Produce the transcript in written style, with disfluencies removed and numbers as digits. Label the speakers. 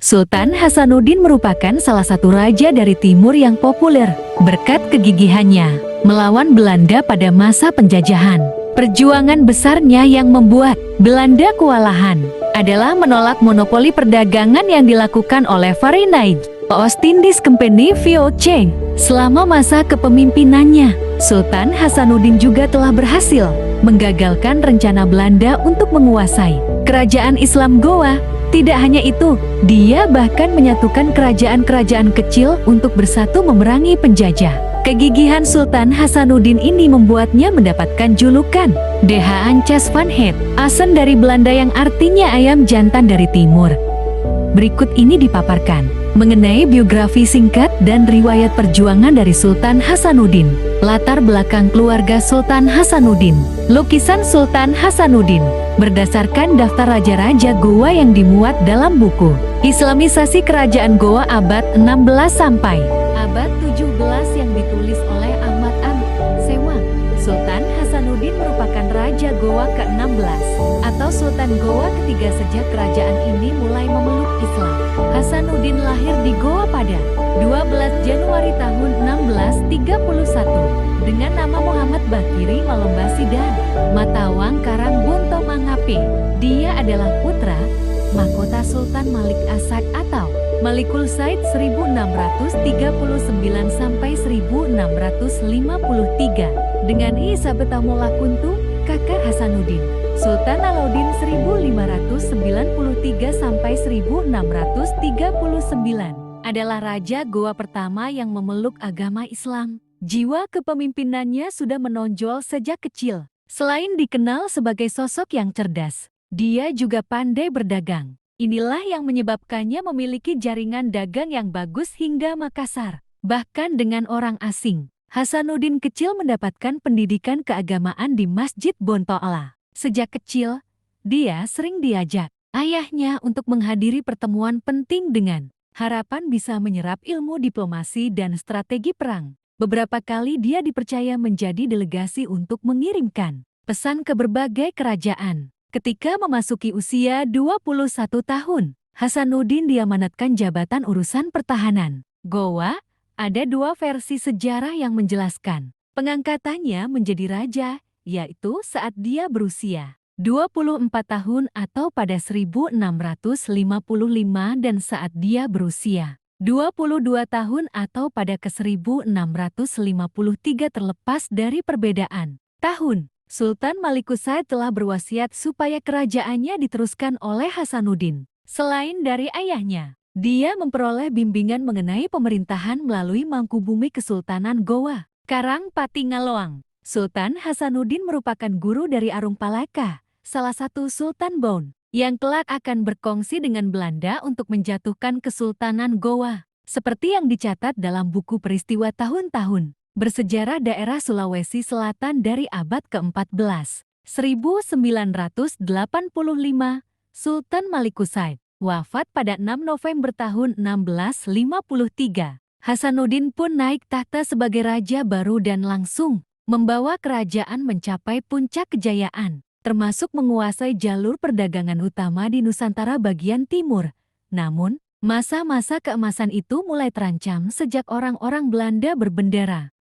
Speaker 1: Sultan Hasanuddin merupakan salah satu raja dari timur yang populer berkat kegigihannya melawan Belanda pada masa penjajahan. Perjuangan besarnya yang membuat Belanda kewalahan adalah menolak monopoli perdagangan yang dilakukan oleh Varinage Ostindis Company (VOC). Selama masa kepemimpinannya, Sultan Hasanuddin juga telah berhasil menggagalkan rencana Belanda untuk menguasai kerajaan Islam Gowa. Tidak hanya itu, dia bahkan menyatukan kerajaan-kerajaan kecil untuk bersatu memerangi penjajah. Kegigihan Sultan Hasanuddin ini membuatnya mendapatkan julukan De Ancas van Het, Asen dari Belanda yang artinya ayam jantan dari timur. Berikut ini dipaparkan mengenai biografi singkat dan riwayat perjuangan dari Sultan Hasanuddin. Latar belakang keluarga Sultan Hasanuddin. Lukisan Sultan Hasanuddin berdasarkan daftar raja-raja Gowa yang dimuat dalam buku Islamisasi Kerajaan Gowa abad 16 sampai abad 17 yang ditulis oleh Ahmad Sewang. Sultan Hasanuddin merupakan Raja Gowa ke-16 atau Sultan Gowa ketiga sejak kerajaan ini mulai memeluk Islam. Hasanuddin lahir di Gowa pada 12 Januari tahun 1631 dengan nama Muhammad Bakiri Malombasi dan Matawang Karang Bonto Mangape. Dia adalah putra mahkota Sultan Malik Asad atau Malikul Said 1639 sampai 1653 dengan Isabetamola Kuntu, kakak Hasanuddin. Sultan Alauddin 1593 sampai 1639 adalah raja Gowa pertama yang memeluk agama Islam. Jiwa kepemimpinannya sudah menonjol sejak kecil. Selain dikenal sebagai sosok yang cerdas, dia juga pandai berdagang. Inilah yang menyebabkannya memiliki jaringan dagang yang bagus hingga Makassar, bahkan dengan orang asing. Hasanuddin kecil mendapatkan pendidikan keagamaan di Masjid Bonto Allah. Sejak kecil, dia sering diajak ayahnya untuk menghadiri pertemuan penting dengan harapan bisa menyerap ilmu diplomasi dan strategi perang. Beberapa kali dia dipercaya menjadi delegasi untuk mengirimkan pesan ke berbagai kerajaan. Ketika memasuki usia 21 tahun, Hasanuddin diamanatkan jabatan urusan pertahanan Gowa. Ada dua versi sejarah yang menjelaskan pengangkatannya menjadi raja, yaitu saat dia berusia 24 tahun atau pada 1655 dan saat dia berusia 22 tahun atau pada ke-1653. Terlepas dari perbedaan tahun, Sultan Malikus Said telah berwasiat supaya kerajaannya diteruskan oleh Hasanuddin. Selain dari ayahnya, dia memperoleh bimbingan mengenai pemerintahan melalui Mangkubumi Kesultanan Gowa. Karang Pati Ngaloang. Sultan Hasanuddin merupakan guru dari Arung Palaka, salah satu Sultan Boun, yang kelak akan berkongsi dengan Belanda untuk menjatuhkan Kesultanan Gowa. Seperti yang dicatat dalam buku peristiwa tahun-tahun bersejarah daerah Sulawesi Selatan dari abad ke-14. 1985, Sultan Malikus Said wafat pada 6 November tahun 1653. Hasanuddin pun naik tahta sebagai raja baru dan langsung membawa kerajaan mencapai puncak kejayaan, termasuk menguasai jalur perdagangan utama di Nusantara bagian timur. Namun, masa-masa keemasan itu mulai terancam sejak orang-orang Belanda berbendera